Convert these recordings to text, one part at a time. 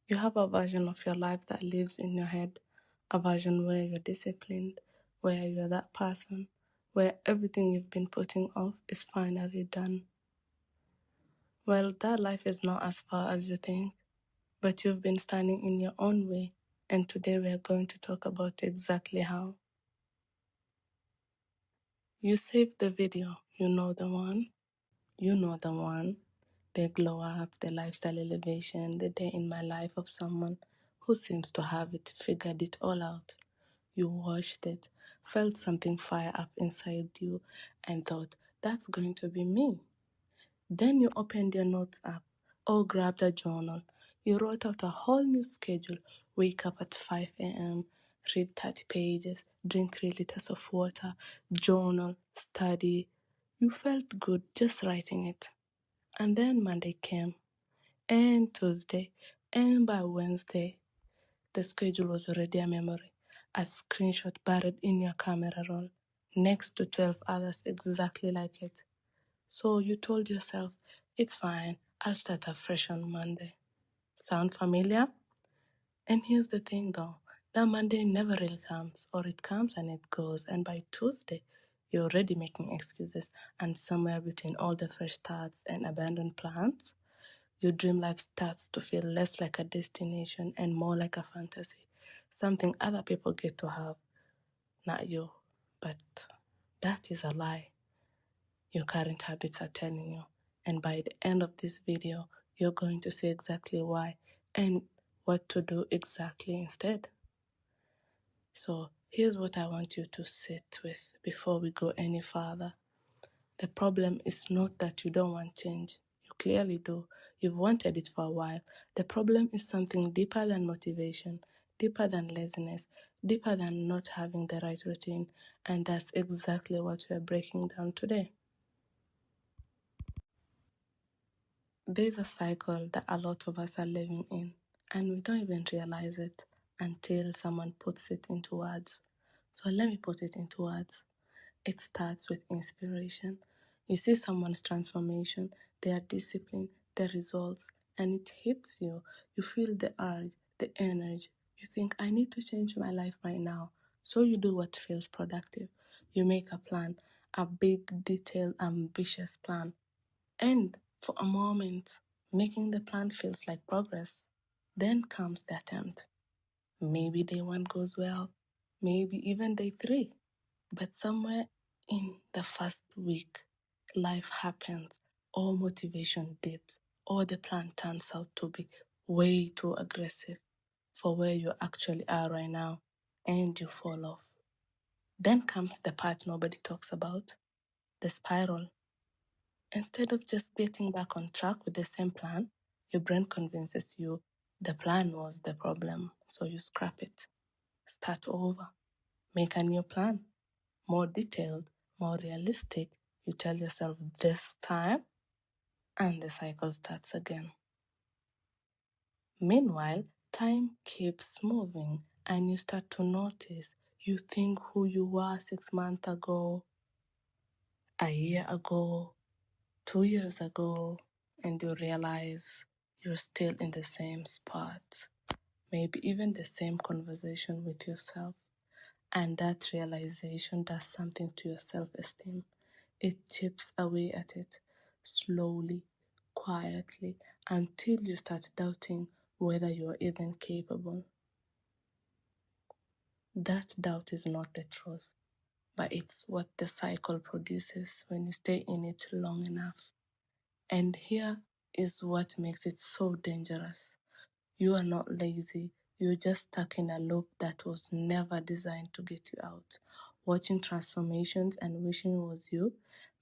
You have a version of your life that lives in your head, a version where you're disciplined, where you're that person, where everything you've been putting off is finally done. Well, that life is not as far as you think, but you've been standing in your own way, and today we're going to talk about exactly how. You saved the video, you know the one. You know the one. The glow up, the lifestyle elevation, the day in my life of someone who seems to have it figured it all out. You watched it, felt something fire up inside you, and thought, that's going to be me. Then you opened your notes app or grabbed a journal. You wrote out a whole new schedule. Wake up at 5 a.m., read 30 pages, drink 3 liters of water, journal, study. You felt good just writing it. And then Monday came, and Tuesday, and by Wednesday, the schedule was already a memory, a screenshot buried in your camera roll, next to 12 others exactly like it. So you told yourself, it's fine, I'll start afresh on Monday. Sound familiar? And here's the thing though, that Monday never really comes, or it comes and it goes, and by Tuesday, you're already making excuses, and somewhere between all the fresh starts and abandoned plans, your dream life starts to feel less like a destination and more like a fantasy, something other people get to have, not you. But that is a lie. Your current habits are telling you. And by the end of this video, you're going to see exactly why and what to do exactly instead. So here's what I want you to sit with before we go any further. The problem is not that you don't want change. You clearly do. You've wanted it for a while. The problem is something deeper than motivation, deeper than laziness, deeper than not having the right routine. And that's exactly what we're breaking down today. There's a cycle that a lot of us are living in, and we don't even realize it until someone puts it into words. So let me put it into words. It starts with inspiration. You see someone's transformation, their discipline, their results, and it hits you. You feel the urge, the energy. You think, I need to change my life right now. So you do what feels productive. You make a plan, a big, detailed, ambitious plan. And for a moment, making the plan feels like progress. Then comes the attempt. Maybe day one goes well, maybe even day three. But somewhere in the first week, life happens, or motivation dips, or the plan turns out to be way too aggressive for where you actually are right now, and you fall off. Then comes the part nobody talks about, the spiral. Instead of just getting back on track with the same plan, your brain convinces you the plan was the problem, so you scrap it. Start over. Make a new plan. More detailed, more realistic. You tell yourself this time, and the cycle starts again. Meanwhile, time keeps moving, and you start to notice you think who you were 6 months ago, a year ago, 2 years ago, and you realize you're still in the same spot, maybe even the same conversation with yourself. And that realization does something to your self-esteem. It chips away at it, slowly, quietly, until you start doubting whether you are even capable. That doubt is not the truth, but it's what the cycle produces when you stay in it long enough. And here is what makes it so dangerous. You are not lazy. You're just stuck in a loop that was never designed to get you out. Watching transformations and wishing it was you,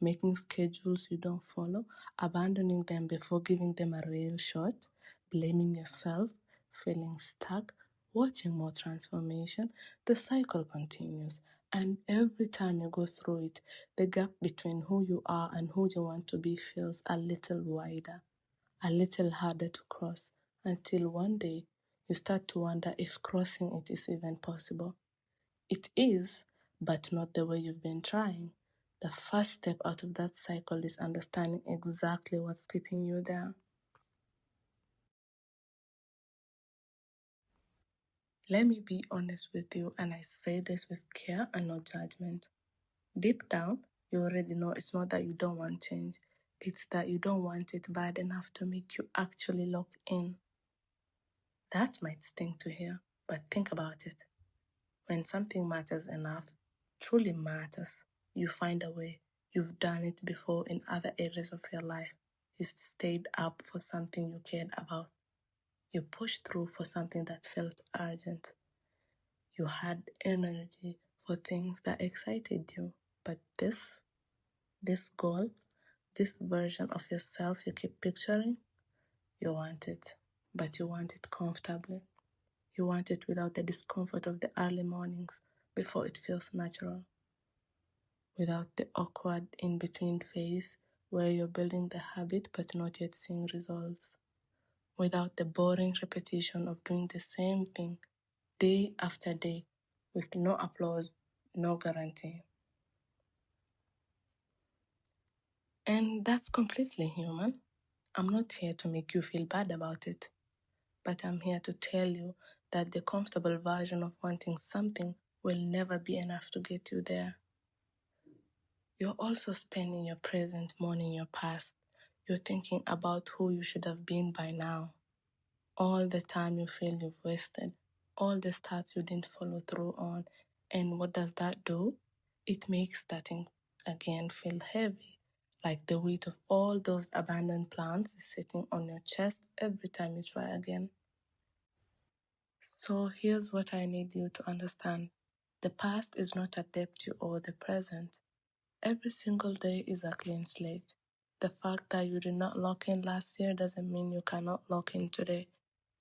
making schedules you don't follow, abandoning them before giving them a real shot, blaming yourself, feeling stuck, watching more transformation. The cycle continues. And every time you go through it, the gap between who you are and who you want to be feels a little wider, a little harder to cross, until one day you start to wonder if crossing it is even possible. It is, but not the way you've been trying. The first step out of that cycle is understanding exactly what's keeping you there. Let me be honest with you, and I say this with care and no judgment. Deep down, you already know it's not that you don't want change, it's that you don't want it bad enough to make you actually lock in. That might sting to hear, but think about it. When something matters enough, truly matters, you find a way. You've done it before in other areas of your life. You've stayed up for something you cared about. You pushed through for something that felt urgent. You had energy for things that excited you. But this goal, this version of yourself you keep picturing, you want it. But you want it comfortably. You want it without the discomfort of the early mornings before it feels natural. Without the awkward in-between phase where you're building the habit but not yet seeing results. Without the boring repetition of doing the same thing day after day with no applause, no guarantee. And that's completely human. I'm not here to make you feel bad about it, but I'm here to tell you that the comfortable version of wanting something will never be enough to get you there. You're also spending your present mourning your past. You're thinking about who you should have been by now. All the time you feel you've wasted, all the starts you didn't follow through on. And what does that do? It makes starting again feel heavy, like the weight of all those abandoned plans is sitting on your chest every time you try again. So here's what I need you to understand. The past is not a debt you owe the present. Every single day is a clean slate. The fact that you did not lock in last year doesn't mean you cannot lock in today.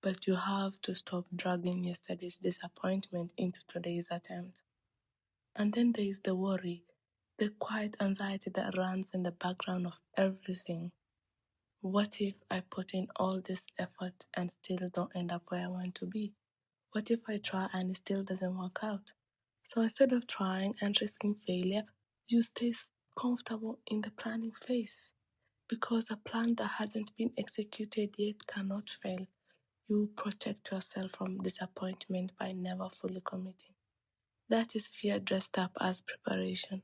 But you have to stop dragging yesterday's disappointment into today's attempt. And then there is the worry, the quiet anxiety that runs in the background of everything. What if I put in all this effort and still don't end up where I want to be? What if I try and it still doesn't work out? So instead of trying and risking failure, you stay comfortable in the planning phase. Because a plan that hasn't been executed yet cannot fail. You protect yourself from disappointment by never fully committing. That is fear dressed up as preparation.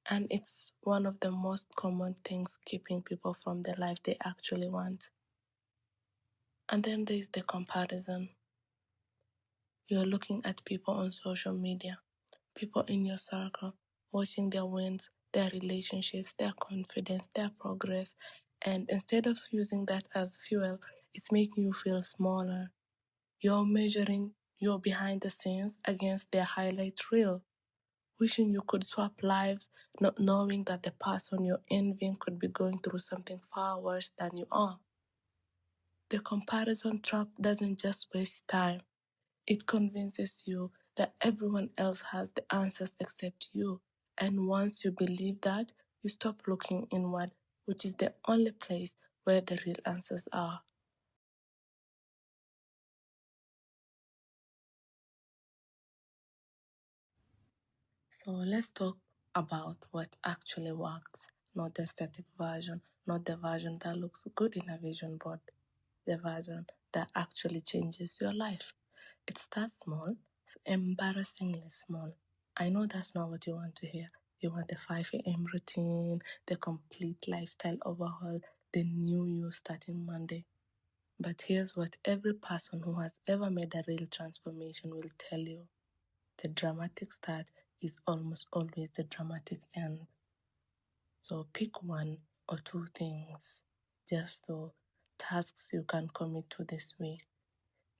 And it's one of the most common things keeping people from the life they actually want. And then there's the comparison. You're looking at people on social media, people in your circle, watching their wins, their relationships, their confidence, their progress. And instead of using that as fuel, it's making you feel smaller. You're measuring your behind the scenes against their highlight reel, wishing you could swap lives, not knowing that the person you're envying could be going through something far worse than you are. The comparison trap doesn't just waste time, it convinces you that everyone else has the answers except you. And once you believe that, you stop looking inward, which is the only place where the real answers are. So let's talk about what actually works, not the static version, not the version that looks good in a vision board, the version that actually changes your life. It starts small, it's embarrassingly small. I know that's not what you want to hear. You want the 5 a.m. routine, the complete lifestyle overhaul, the new you starting Monday. But here's what every person who has ever made a real transformation will tell you. The dramatic start is almost always the dramatic end. So pick one or two things, just so tasks you can commit to this week,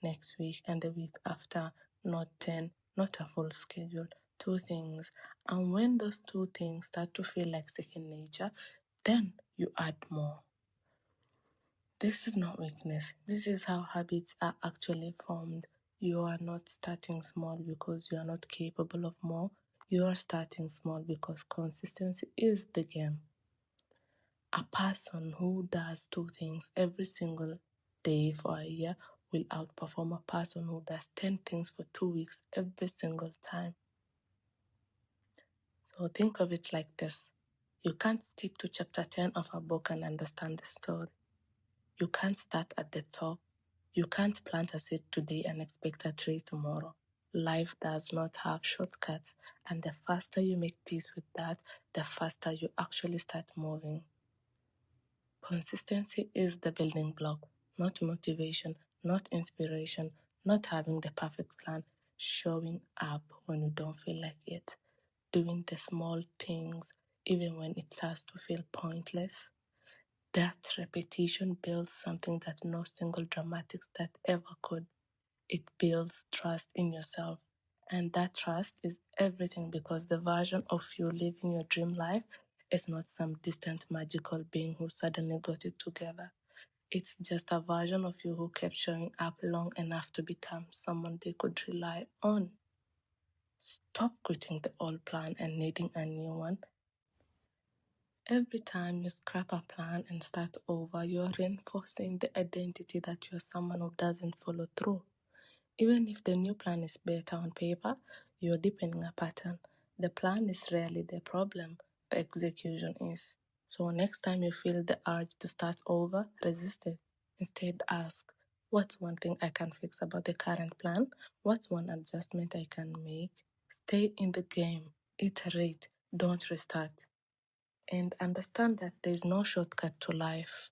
next week, and the week after, not 10, not a full schedule, two things. And when those two things start to feel like second nature, then you add more. This is not weakness. This is how habits are actually formed. You are not starting small because you are not capable of more. You are starting small because consistency is the game. A person who does two things every single day for a year will outperform a person who does 10 things for 2 weeks every single time. So think of it like this. You can't skip to chapter 10 of a book and understand the story. You can't start at the top. You can't plant a seed today and expect a tree tomorrow. Life does not have shortcuts, and the faster you make peace with that, the faster you actually start moving. Consistency is the building block, not motivation, not inspiration, not having the perfect plan, showing up when you don't feel like it, doing the small things even when it starts to feel pointless. That repetition builds something that no single dramatic start ever could. It builds trust in yourself. And that trust is everything because the version of you living your dream life is not some distant magical being who suddenly got it together. It's just a version of you who kept showing up long enough to become someone they could rely on. Stop quitting the old plan and needing a new one. Every time you scrap a plan and start over, you're reinforcing the identity that you're someone who doesn't follow through. Even if the new plan is better on paper, you're deepening a pattern. The plan is rarely the problem, the execution is. So next time you feel the urge to start over, resist it. Instead, ask, what's one thing I can fix about the current plan? What's one adjustment I can make? Stay in the game, iterate, don't restart. And understand that there's no shortcut to life.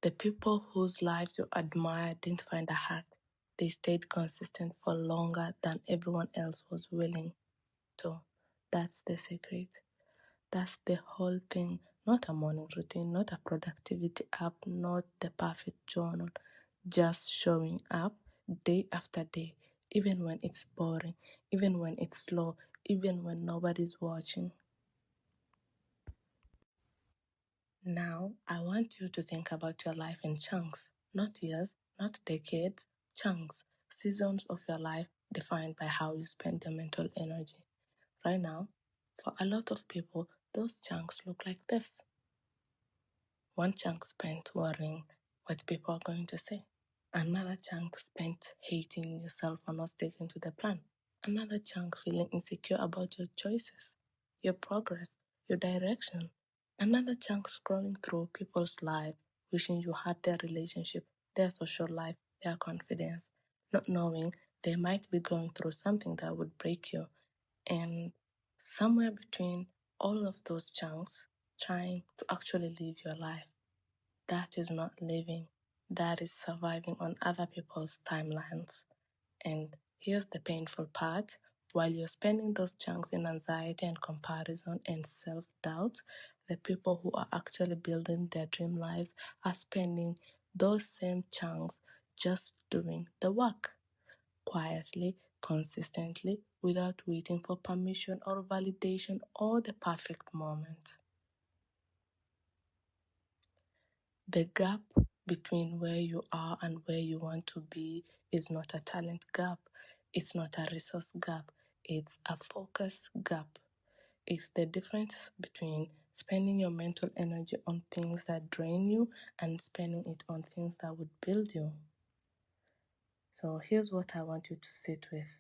The people whose lives you admire didn't find a hack. They stayed consistent for longer than everyone else was willing to. That's the secret. That's the whole thing. Not a morning routine, not a productivity app, not the perfect journal. Just showing up day after day, even when it's boring, even when it's slow, even when nobody's watching. Now, I want you to think about your life in chunks, not years, not decades, chunks, seasons of your life defined by how you spend your mental energy. Right now, for a lot of people, those chunks look like this. One chunk spent worrying what people are going to say. Another chunk spent hating yourself for not sticking to the plan. Another chunk feeling insecure about your choices, your progress, your direction. Another chunk scrolling through people's lives, wishing you had their relationship, their social life, their confidence, not knowing they might be going through something that would break you. And somewhere between all of those chunks, trying to actually live your life. That is not living, that is surviving on other people's timelines. And here's the painful part, while you're spending those chunks in anxiety and comparison and self doubt, the people who are actually building their dream lives are spending those same chunks just doing the work quietly, consistently, without waiting for permission or validation or the perfect moment. The gap between where you are and where you want to be is not a talent gap, it's not a resource gap, it's a focus gap. It's the difference between spending your mental energy on things that drain you and spending it on things that would build you. So here's what I want you to sit with.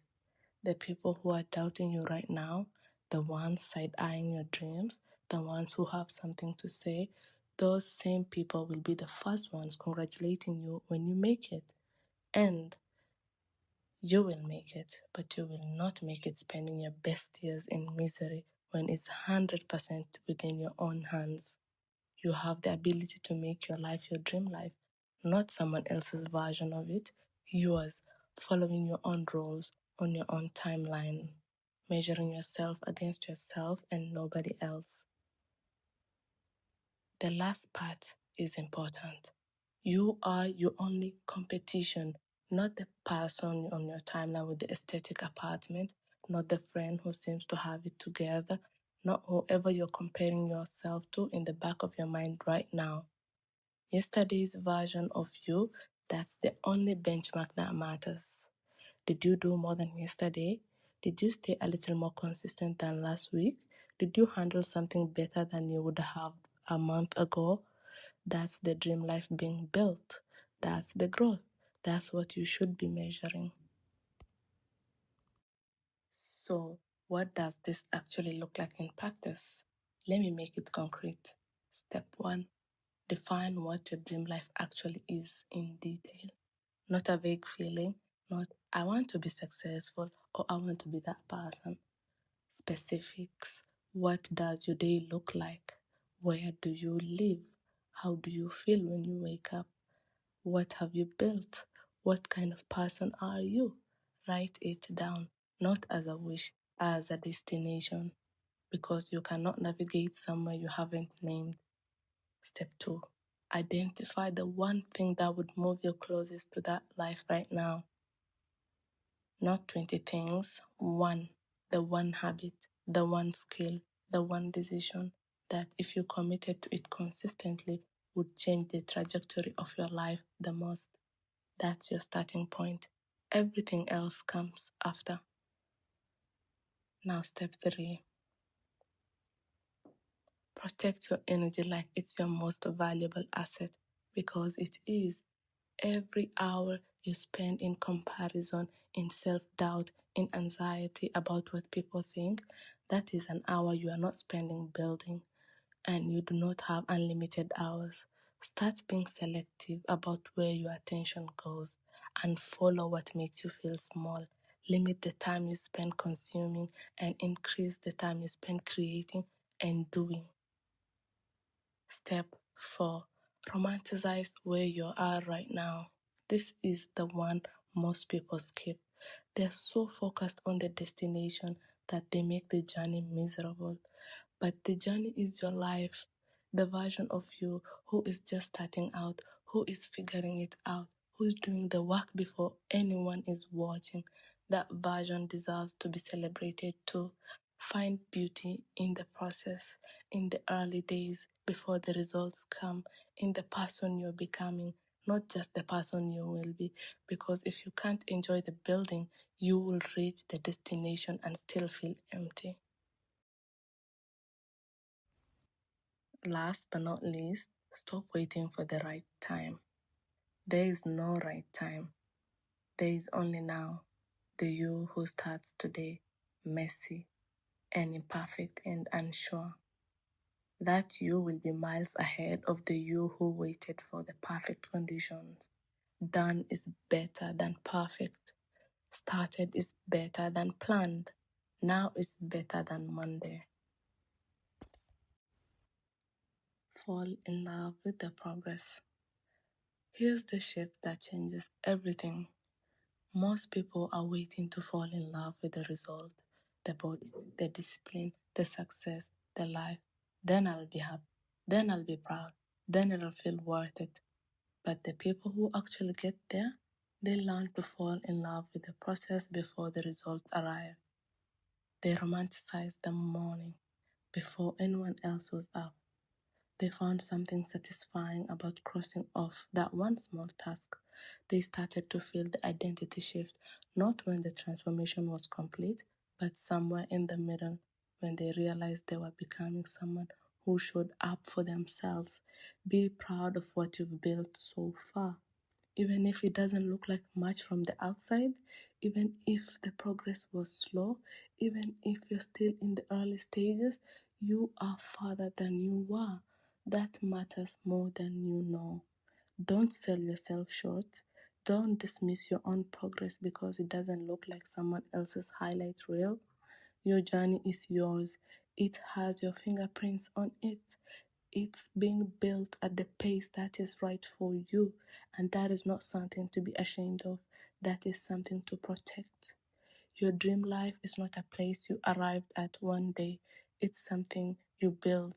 The people who are doubting you right now, the ones side eyeing your dreams, the ones who have something to say, those same people will be the first ones congratulating you when you make it. And you will make it, but you will not make it spending your best years in misery when it's 100% within your own hands. You have the ability to make your life your dream life, not someone else's version of it, yours, following your own rules on your own timeline, measuring yourself against yourself and nobody else. The last part is important. You are your only competition, not the person on your timeline with the aesthetic apartment, not the friend who seems to have it together, not whoever you're comparing yourself to in the back of your mind right now. Yesterday's version of you, that's the only benchmark that matters. Did you do more than yesterday? Did you stay a little more consistent than last week? Did you handle something better than you would have a month ago? That's the dream life being built. That's the growth. That's what you should be measuring. So, what does this actually look like in practice? Let me make it concrete. Step 1. Define what your dream life actually is in detail. Not a vague feeling, Not, I want to be successful or I want to be that person. Specifics. What does your day look like? Where do you live? How do you feel when you wake up? What have you built? What kind of person are you? Write it down, not as a wish, as a destination, because you cannot navigate somewhere you haven't named. Step 2. Identify the one thing that would move you closest to that life right now. Not 20 things, one. The one habit, the one skill, the one decision that if you committed to it consistently would change the trajectory of your life the most. That's your starting point. Everything else comes after. Now, step 3. Protect your energy like it's your most valuable asset, because it is. Every hour you spend in comparison, in self-doubt, in anxiety about what people think, that is an hour you are not spending building, and you do not have unlimited hours. Start being selective about where your attention goes and follow what makes you feel small. Limit the time you spend consuming and increase the time you spend creating and doing. Step 4. Romanticize where you are right now. This is the one most people skip. They're so focused on the destination that they make the journey miserable. But the journey is your life, the version of you who is just starting out, who is figuring it out, who's doing the work before anyone is watching. That version deserves to be celebrated too. Find beauty in the process, in the early days before the results come, in the person you're becoming, not just the person you will be. Because if you can't enjoy the building, you will reach the destination and still feel empty. Last but not least, stop waiting for the right time. There is no right time. There is only now. The you who starts today, messy and imperfect and unsure. That you will be miles ahead of the you who waited for the perfect conditions. Done is better than perfect. Started is better than planned. Now is better than Monday. Fall in love with the progress. Here's the shift that changes everything. Most people are waiting to fall in love with the result, the body, the discipline, the success, the life. Then I'll be happy. Then I'll be proud. Then it'll feel worth it. But the people who actually get there, they learn to fall in love with the process before the result arrives. They romanticize the morning before anyone else was up. They found something satisfying about crossing off that one small task. They started to feel the identity shift, not when the transformation was complete, but somewhere in the middle, when they realized they were becoming someone who showed up for themselves. Be proud of what you've built so far. Even if it doesn't look like much from the outside, even if the progress was slow, even if you're still in the early stages, you are farther than you were. That matters more than you know. Don't sell yourself short. Don't dismiss your own progress because it doesn't look like someone else's highlight reel. Your journey is yours. It has your fingerprints on it. It's being built at the pace that is right for you, and that is not something to be ashamed of. That is something to protect. Your dream life is not a place you arrived at one day. It's something you build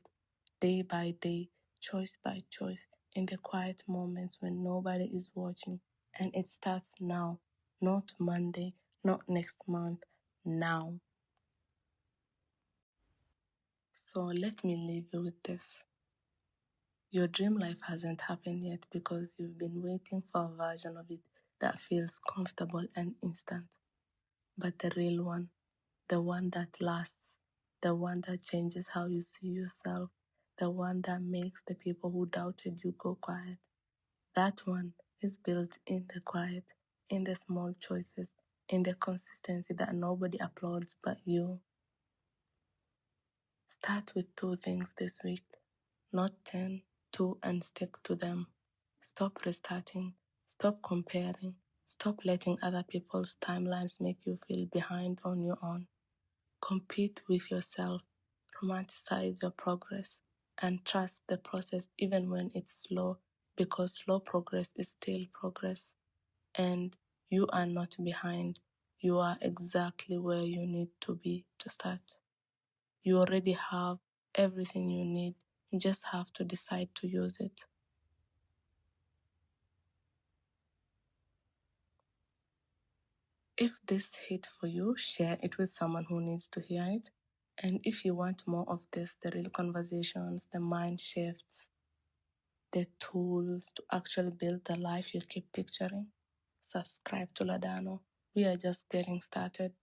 day by day, choice by choice, in the quiet moments when nobody is watching. And it starts now, not Monday, not next month, now. So let me leave you with this. Your dream life hasn't happened yet because you've been waiting for a version of it that feels comfortable and instant. But the real one, the one that lasts, the one that changes how you see yourself, the one that makes the people who doubted you go quiet, that one is built in the quiet, in the small choices, in the consistency that nobody applauds but you. Start with 2 things this week, not 10, 2 and stick to them. Stop restarting, stop comparing, Stop letting other people's timelines make you feel behind on your own. Compete with yourself, romanticize your progress, and trust the process even when it's slow, because slow progress is still progress. And you are not behind. You are exactly where you need to be to start. You already have everything you need. You just have to decide to use it. If this hit for you, share it with someone who needs to hear it. And if you want more of this, the real conversations, the mind shifts, the tools to actually build the life you keep picturing, subscribe to Ladano. We are just getting started.